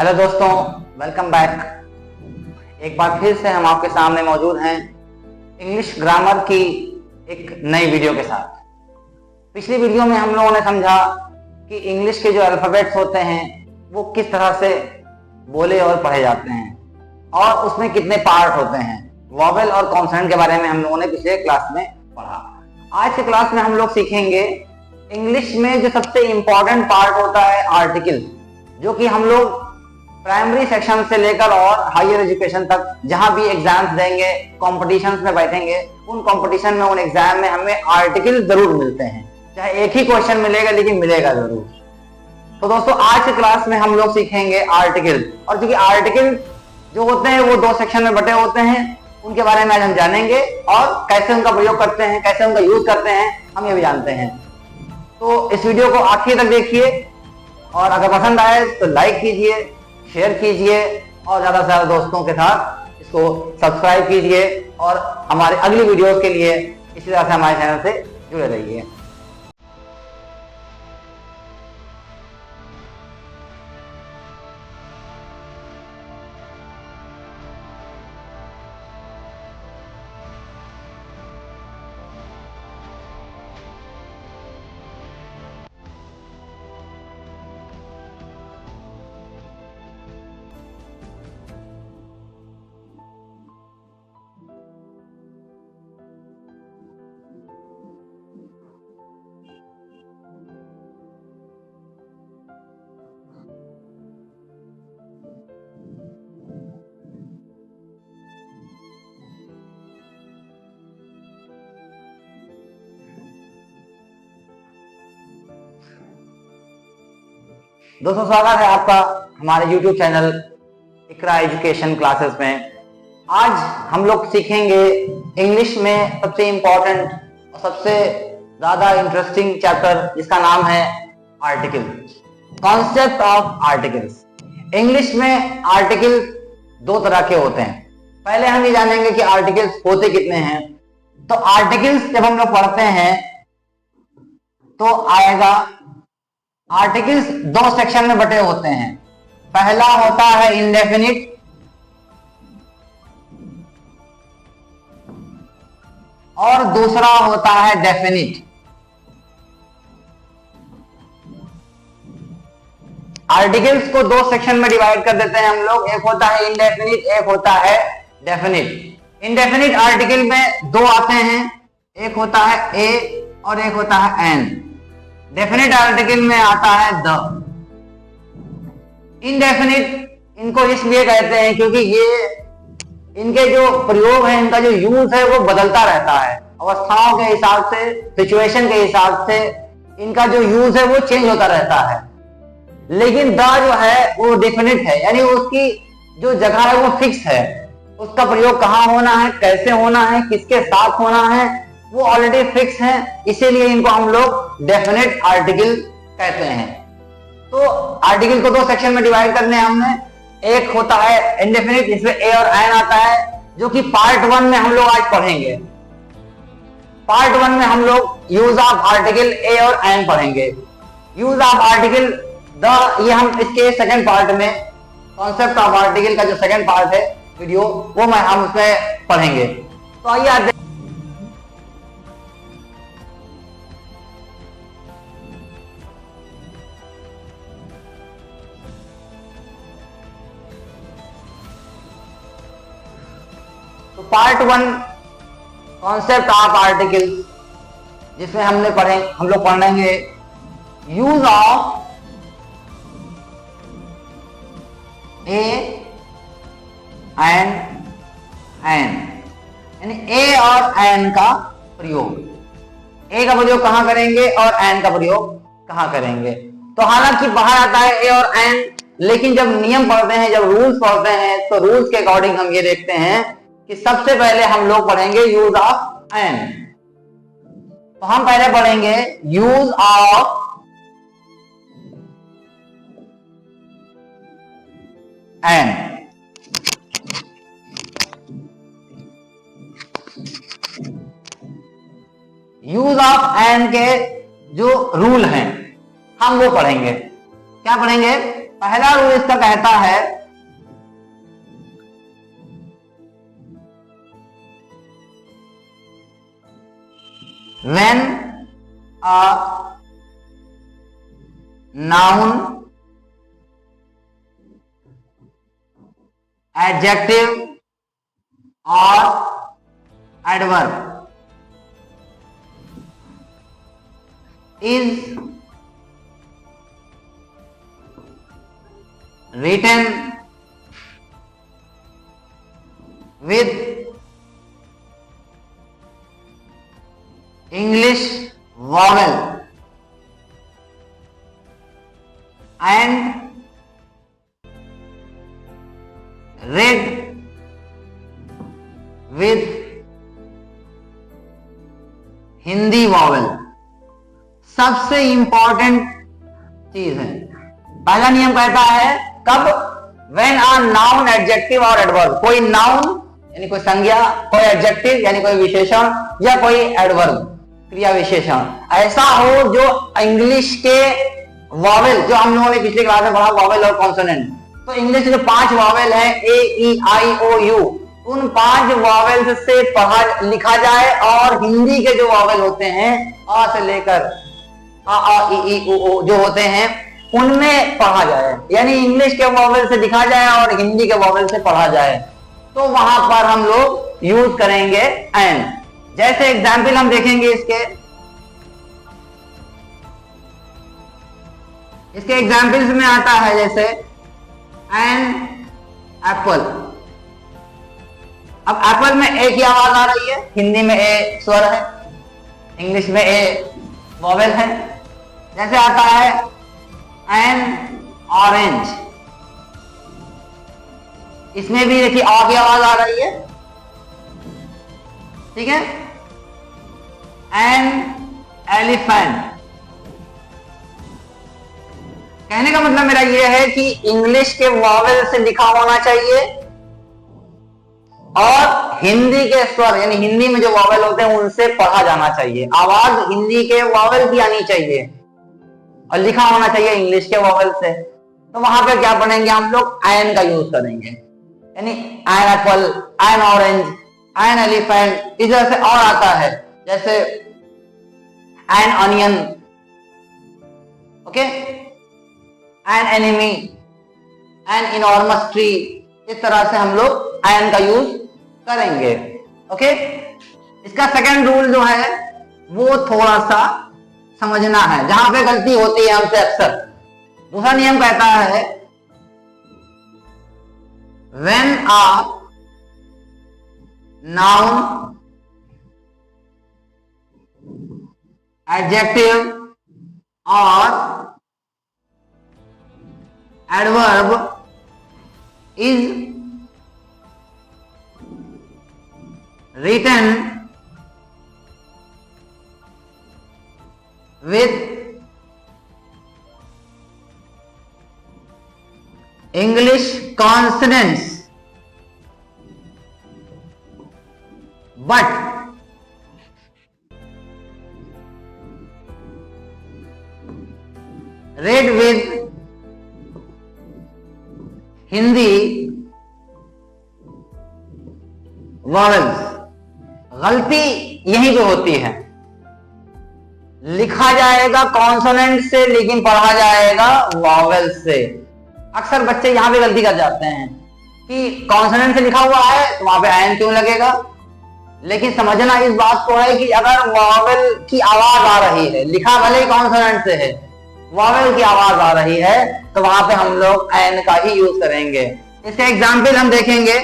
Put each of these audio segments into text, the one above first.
Hello दोस्तों, welcome back. एक बार फिर से हम आपके सामने मौजूद हैं इंग्लिश ग्रामर की एक नई वीडियो के साथ। पिछली वीडियो में हम लोगों ने समझा कि इंग्लिश के जो अल्फाबेट्स होते हैं वो किस तरह से बोले और पढ़े जाते हैं और उसमें कितने पार्ट होते हैं। वॉवेल और कॉन्सोनेंट के बारे में हम लोगों ने पिछले क्लास में पढ़ा। आज के क्लास में हम लोग सीखेंगे इंग्लिश में जो सबसे इंपॉर्टेंट पार्ट होता है आर्टिकल, जो कि हम लोग प्राइमरी सेक्शन से लेकर और हायर एजुकेशन तक जहां भी एग्जाम्स देंगे, कॉम्पिटिशन्स में बैठेंगे, उन कॉम्पिटिशन में, उन एग्जाम में हमें आर्टिकल जरूर मिलते हैं। चाहे एक ही क्वेश्चन मिलेगा लेकिन मिलेगा जरूर। तो दोस्तों आज के क्लास में हम लोग सीखेंगे आर्टिकल, और क्योंकि आर्टिकल जो होते हैं वो दो सेक्शन में बटे होते हैं, उनके बारे में आज हम जानेंगे और कैसे उनका प्रयोग करते हैं, कैसे उनका यूज करते हैं, हम ये भी जानते हैं। तो इस वीडियो को आखिर तक देखिए और अगर पसंद आए तो लाइक कीजिए, शेयर कीजिए और ज्यादा से ज्यादा दोस्तों के साथ इसको सब्सक्राइब कीजिए और हमारे अगली वीडियोस के लिए इसी तरह से हमारे चैनल से जुड़े रहिए। दोस्तों स्वागत है आपका हमारे YouTube चैनल इकरा एजुकेशन क्लासेस में। आज हम लोग सीखेंगे इंग्लिश में सबसे इंपॉर्टेंट और सबसे ज्यादा इंटरेस्टिंग चैप्टर, जिसका नाम है article, concept of articles. English में आर्टिकल दो तरह के होते हैं। पहले हम ये जानेंगे कि आर्टिकल्स होते कितने हैं। तो आर्टिकल्स जब हम लोग पढ़ते हैं तो आएगा, आर्टिकल्स दो सेक्शन में बटे होते हैं। पहला होता है इंडेफिनिट और दूसरा होता है डेफिनिट। आर्टिकल्स को दो सेक्शन में डिवाइड कर देते हैं हम लोग, एक होता है इंडेफिनिट, एक होता है डेफिनिट। इंडेफिनिट आर्टिकल में दो आते हैं, एक होता है ए और एक होता है एन। डेफिनिट आर्टिकल में आता है द। इनडेफिनिट इनको इसलिए कहते हैं क्योंकि ये इनके जो प्रयोग है, इनका जो यूज है वो बदलता रहता है, अवस्थाओं के हिसाब से, सिचुएशन के हिसाब से इनका जो यूज है वो चेंज होता रहता है। लेकिन द जो है वो डेफिनिट है, यानी उसकी जो जगह है वो फिक्स है। उसका प्रयोग कहाँ होना है, कैसे होना है, किसके साथ होना है, वो ऑलरेडी फिक्स है। इसीलिए इनको हम लोग डेफिनेट आर्टिकल कहते हैं। तो आर्टिकल को दो सेक्शन में डिवाइड करने हैं हमने। एक होता है इंडेफिनिट, जिसमें ए और एन आता है, जो कि पार्ट वन में हम लोग आज पढ़ेंगे। पार्ट वन में हम लोग यूज ऑफ आर्टिकल ए और एन पढ़ेंगे। यूज ऑफ आर्टिकल द, ये हम इसके सेकंड पार्ट में, कॉन्सेप्ट ऑफ आर्टिकल का जो सेकंड पार्ट है वीडियो, वो हम उसमें पढ़ेंगे। तो आइए part one, concept of article, जिसमें हम लोग पढ़ेंगे use of a and an, यानी ए और एन का प्रयोग। ए का प्रयोग कहां करेंगे और एन का प्रयोग कहां करेंगे। तो हालांकि बाहर आता है ए और एन, लेकिन जब नियम पढ़ते हैं, जब रूल्स पढ़ते हैं, तो रूल्स के अकॉर्डिंग हम ये देखते हैं कि सबसे पहले हम लोग पढ़ेंगे यूज ऑफ एन। तो हम पहले पढ़ेंगे use of an. Use of an के जो रूल हैं हम वो पढ़ेंगे। क्या पढ़ेंगे? पहला रूल इसका कहता है when a noun, adjective or adverb is written with English vowel and read with Hindi vowel. सबसे इंपॉर्टेंट चीज है, पहला नियम कहता है कब, व्हेन आ नाउन, एडजेक्टिव और एडवर्ब, कोई नाउन यानी कोई संज्ञा, कोई एडजेक्टिव यानी कोई विशेषण, या कोई एडवर्ब क्रिया विशेषण ऐसा हो जो इंग्लिश के वॉवेल, जो हम लोगों ने पिछले क्लास में पढ़ा वॉवेल और कॉन्सोनेंट, तो इंग्लिश के 5 वॉवेल है ए ई आई ओ यू, उन 5 वॉवेल्स से पढ़ा लिखा जाए और हिंदी के जो वॉवेल होते हैं आ से लेकर आ ई उ जो होते हैं उनमें पढ़ा जाए, यानी इंग्लिश के वॉवेल से लिखा जाए और हिंदी के वॉवेल से पढ़ा जाए, तो वहां पर हम लोग यूज करेंगे एन। जैसे एग्जाम्पल हम देखेंगे इसके एग्जाम्पल्स में आता है जैसे एन एप्पल। अब एप्पल में ए की आवाज आ रही है, हिंदी में ए स्वर है, इंग्लिश में ए वॉवेल है। जैसे आता है एन ऑरेंज, इसमें भी देखिए आ की आवाज आ रही है, ठीक है। एन एलिफेंट, कहने का मतलब मेरा यह है कि इंग्लिश के वॉवेल से लिखा होना चाहिए और हिंदी के स्वर यानी हिंदी में जो वॉवेल होते हैं उनसे पढ़ा जाना चाहिए। आवाज हिंदी के वॉवेल की आनी चाहिए और लिखा होना चाहिए इंग्लिश के वॉवेल से। तो वहां पे क्या पढ़ेंगे हम लोग, एन का यूज करेंगे, यानी an apple, an orange, an elephant. इस तरह से और आता है जैसे an onion, okay, an enemy, an enormous tree. इस तरह से हम लोग एन का यूज करेंगे, ओके। इसका सेकंड रूल जो है वो थोड़ा सा समझना है, जहां पे गलती होती है हमसे अक्सर। दूसरा नियम कहता है व्हेन आ नाउन, एडजेक्टिव और adverb is written with English consonants but read with Hindi vowels. गलती यही जो होती है, लिखा जाएगा कॉन्सोनेंट से लेकिन पढ़ा जाएगा वॉवेल से। अक्सर बच्चे यहां पे गलती कर जाते हैं कि कॉन्सोनेंट से लिखा हुआ है तो वहां पे एन क्यों लगेगा, लेकिन समझना इस बात को है कि अगर वॉवेल की आवाज आ रही है, लिखा भले ही कॉन्सोनेंट से है, वॉवेल की आवाज आ रही है तो वहां पे हम लोग एन का ही यूज करेंगे। इसके एग्जाम्पल हम देखेंगे।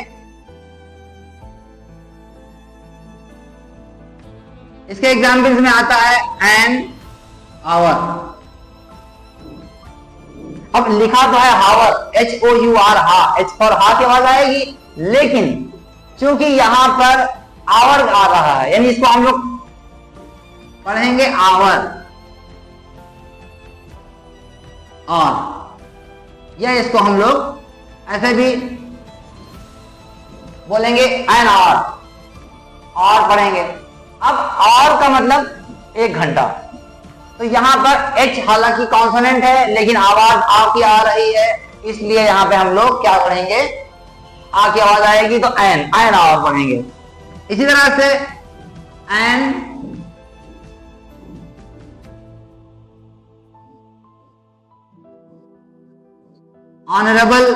इसके एग्जाम्पल्स में आता है एन आवर। अब लिखा तो है हावर, एच ओ यू आर, हा, एच फॉर हा की आवाज आएगी, लेकिन चूंकि यहां पर आवर आ रहा है यानी इसको हम लोग पढ़ेंगे आवर और, या इसको हम लोग ऐसे भी बोलेंगे एन और पढ़ेंगे। अब और का मतलब 1 घंटा, तो यहां पर एच हालांकि कॉन्सोनेंट है लेकिन आवाज आ की आ रही है इसलिए यहां पे हम लोग क्या पढ़ेंगे, आ की आवाज आएगी तो एन, एन आवाज पढ़ेंगे। इसी तरह से N honourable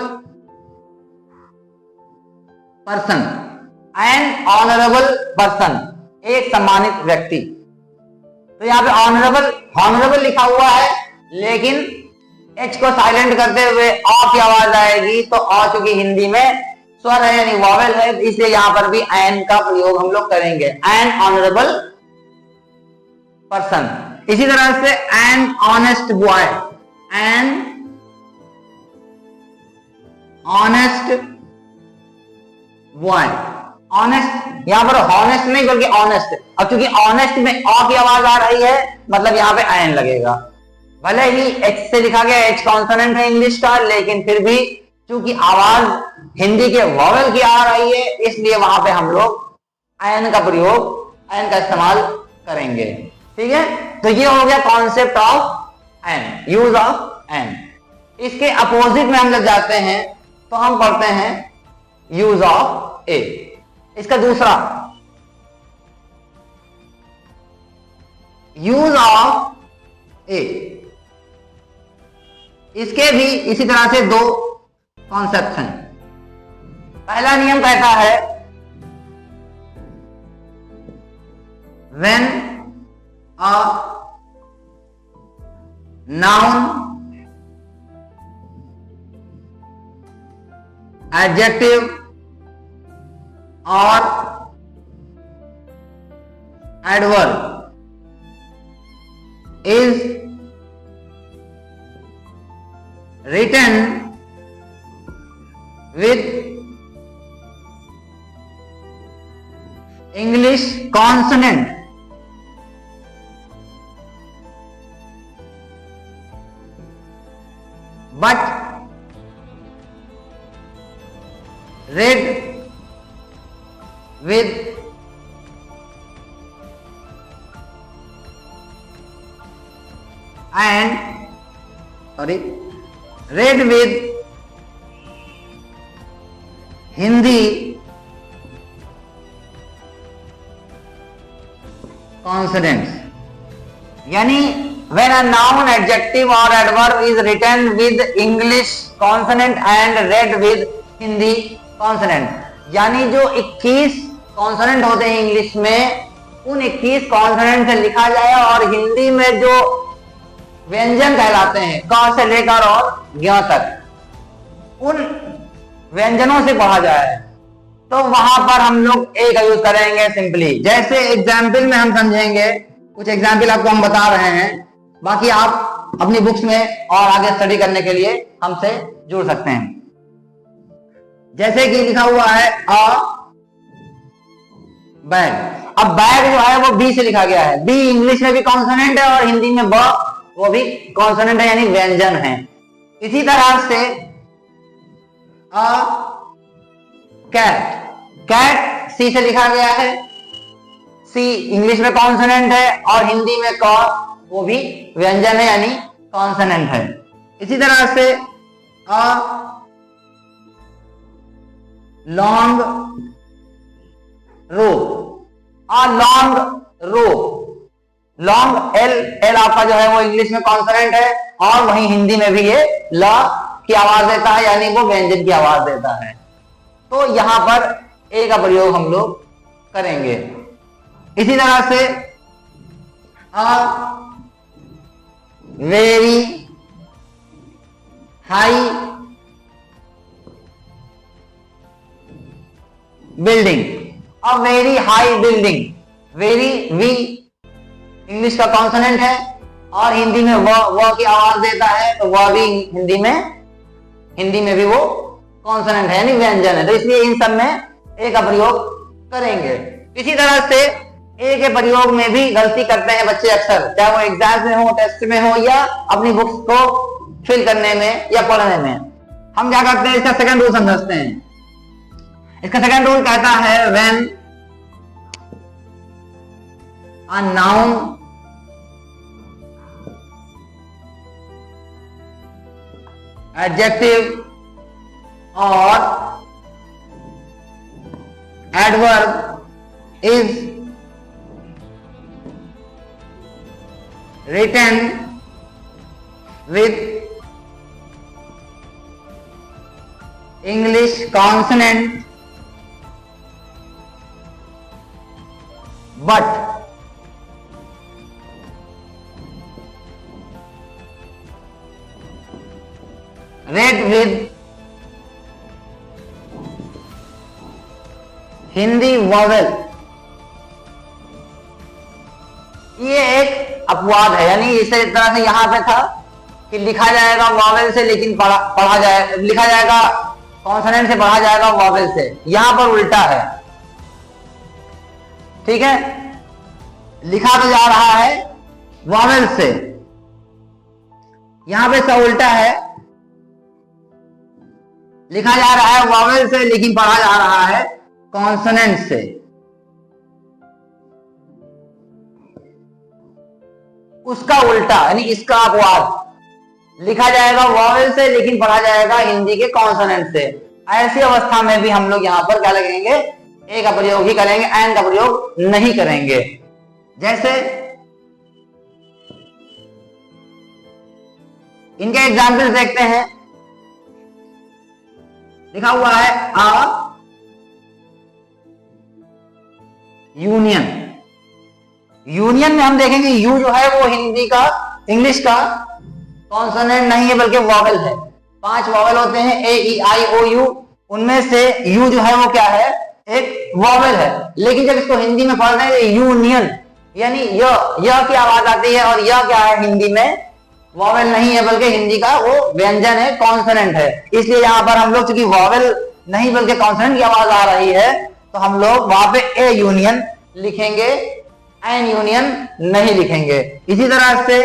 person, N honourable person, एक सम्मानित व्यक्ति। तो यहाँ पे ऑनरेबल, ऑनरेबल लिखा हुआ है, लेकिन एच को साइलेंट करते हुए अ की आवाज आएगी, तो अ चूंकि हिंदी में स्वर है यानी वॉवेल है, इसलिए यहां पर भी एन का प्रयोग हम लोग करेंगे, एन ऑनरेबल पर्सन। इसी तरह से an honest boy, an honest boy, honest यहां पर हॉनेस्ट नहीं बल्कि ऑनेस्ट। अब क्योंकि ऑनेस्ट में अ की आवाज आ रही है, मतलब यहां पे एन लगेगा। भले ही एच से लिखा गया, एच कॉन्सोनेंट है इंग्लिश का, लेकिन फिर भी चूंकि आवाज हिंदी के वॉवेल की आ रही है, इसलिए वहां पे हम लोग एन का प्रयोग, एन का इस्तेमाल करेंगे। ठीक है, तो ये हो गया concept of an, use of an. इसके अपोजिट में हम जब जाते हैं तो हम पढ़ते हैं यूज ऑफ ए। इसका दूसरा यूज ऑफ ए, इसके भी इसी तरह से दो कॉन्सेप्ट हैं। पहला नियम कहता है व्हेन अ नाउन, एडजेक्टिव और adverb is written with English consonant but read with read with Hindi consonants। यानी when a noun, adjective or adverb is written with English consonant and read with Hindi consonant, यानी जो 21 consonant होते हैं English में, उन 21 consonant से लिखा जाए और हिंदी में जो व्यंजन कहलाते हैं क से लेकर और ज्ञ तक, उन व्यंजनों से पढ़ा जाए, तो वहां पर हम लोग ए का यूज करेंगे सिंपली। जैसे एग्जाम्पल में हम समझेंगे, कुछ एग्जाम्पल आपको हम बता रहे हैं, बाकी आप अपनी बुक्स में और आगे स्टडी करने के लिए हमसे जुड़ सकते हैं। जैसे कि लिखा हुआ है अ बैग। अब बैग जो है वो बी से लिखा गया है, बी इंग्लिश में भी कॉन्सोनेंट है और हिंदी में ब, वो भी कॉन्सोनेंट है यानी व्यंजन है। इसी तरह से अ कैट, कैट सी से लिखा गया है, सी इंग्लिश में कॉन्सोनेंट है और हिंदी में क, वो भी व्यंजन है यानी कॉन्सोनेंट है। इसी तरह से a long row, a long row, long L, L आपका जो है वो इंग्लिश में कॉन्सोनेंट है और वहीं हिंदी में भी ये ल की आवाज देता है यानी वो व्यंजन की आवाज देता है। तो यहां पर ए का प्रयोग हम लोग करेंगे। इसी तरह से a very high building, a very high building, very V English का कॉन्सोनेंट है और हिंदी में व की आवाज देता है, तो वह भी हिंदी में भी वो कॉन्सोनेंट है यानी व्यंजन है, तो इसलिए इन सब में ए का प्रयोग करेंगे। इसी तरह से ए के प्रयोग में भी गलती करते हैं बच्चे अक्सर, चाहे वो एग्जाम में हो, टेस्ट में हो या अपनी बुक्स को फिल करने में या पढ़ने में। हम क्या करते हैं, इसका सेकंड रूल समझते हैं। इसका सेकंड रूल कहता है व्हेन अ नाउन एडजेक्टिव और adverb is written with English consonant but read with Hindi vowel. ये एक अपवाद है, यानी इस तरह से यहां पे था कि लिखा जाएगा वॉवेल से लेकिन पढ़ा जाए, लिखा जाएगा कॉन्सोनेंट से, पढ़ा जाएगा वॉवेल से। यहां पर उल्टा है, ठीक है, लिखा तो जा रहा है वॉवेल से, यहां पे सब उल्टा है, लिखा जा रहा है वॉवेल से लेकिन पढ़ा जा रहा है कॉन्सोनेंट से। उसका उल्टा यानी इसका अपवाद, लिखा जाएगा वॉवेल से लेकिन पढ़ा जाएगा हिंदी के कॉन्सोनेंट से। ऐसी अवस्था में भी हम लोग यहां पर क्या लगेंगे, ए का प्रयोग ही करेंगे, एन का प्रयोग नहीं करेंगे। जैसे इनके एग्जाम्पल देखते हैं, लिखा हुआ है अ यूनियन। यूनियन में हम देखेंगे यू जो है वो हिंदी का, इंग्लिश का कॉन्सोनेंट नहीं है बल्कि वॉवेल है। 5 वॉवेल होते हैं, ए ई आई ओ यू, उनमें से यू जो है वो क्या है, एक वॉवेल है। लेकिन जब इसको हिंदी में पढ़ रहे हैं यूनियन, यानी य की आवाज आती है, और यह क्या है हिंदी में वॉवेल नहीं है बल्कि हिंदी का वो व्यंजन है, कॉन्सोनेंट है। इसलिए यहां पर हम लोग चूंकि वॉवेल नहीं बल्कि कॉन्सोनेंट की आवाज आ रही है तो हम लोग वहां पे ए यूनियन लिखेंगे, एन यूनियन नहीं लिखेंगे। इसी तरह से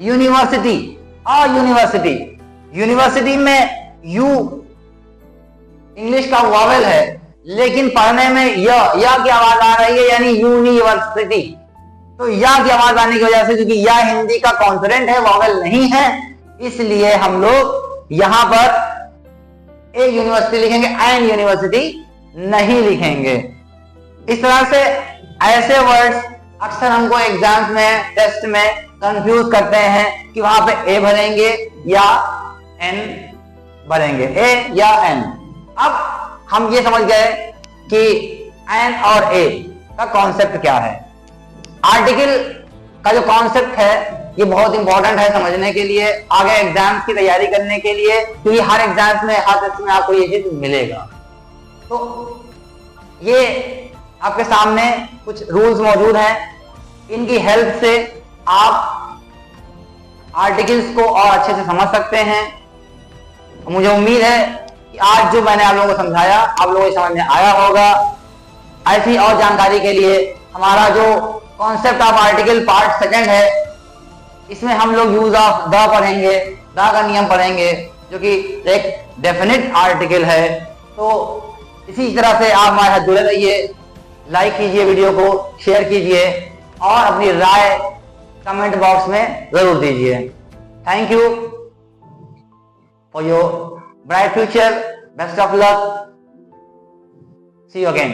यूनिवर्सिटी, यूनिवर्सिटी, यूनिवर्सिटी में यू इंग्लिश का वॉवेल है लेकिन पढ़ने में या की आवाज आ रही है, यानी यूनिवर्सिटी। तो या की आवाज आने की वजह से, क्योंकि या हिंदी का कॉन्सोनेंट है, वॉवेल नहीं है, इसलिए हम लोग यहां पर ए यूनिवर्सिटी लिखेंगे, एन यूनिवर्सिटी नहीं लिखेंगे। इस तरह से ऐसे वर्ड्स अक्सर हमको एग्जाम्स में, टेस्ट में कंफ्यूज करते हैं कि वहां पे ए भरेंगे या एन भरेंगे, ए या एन। अब हम ये समझ गए कि एन और ए का कॉन्सेप्ट क्या है। आर्टिकल का जो कॉन्सेप्ट है ये बहुत इंपॉर्टेंट है समझने के लिए, आगे एग्जाम्स की तैयारी करने के लिए, क्योंकि हर एग्जाम्स में, हर टेस्ट में आपको ये चीज मिलेगा। तो ये आपके सामने कुछ रूल्स मौजूद हैं, इनकी हेल्प से आप आर्टिकल्स को और अच्छे से समझ सकते हैं। मुझे उम्मीद है कि आज जो मैंने आप लोगों को समझाया आप लोगों को समझ में आया होगा। ऐसी और जानकारी के लिए हमारा जो कॉन्सेप्ट ऑफ आर्टिकल पार्ट 2 है, इसमें हम लोग यूज ऑफ द पढ़ेंगे, द का नियम पढ़ेंगे जो कि एक डेफिनेट आर्टिकल है। तो इसी तरह से आप हमारे साथ जुड़े रहिए, लाइक कीजिए, वीडियो को शेयर कीजिए और अपनी राय कमेंट बॉक्स में जरूर दीजिए। Thank you for your bright future, best of luck, see you again.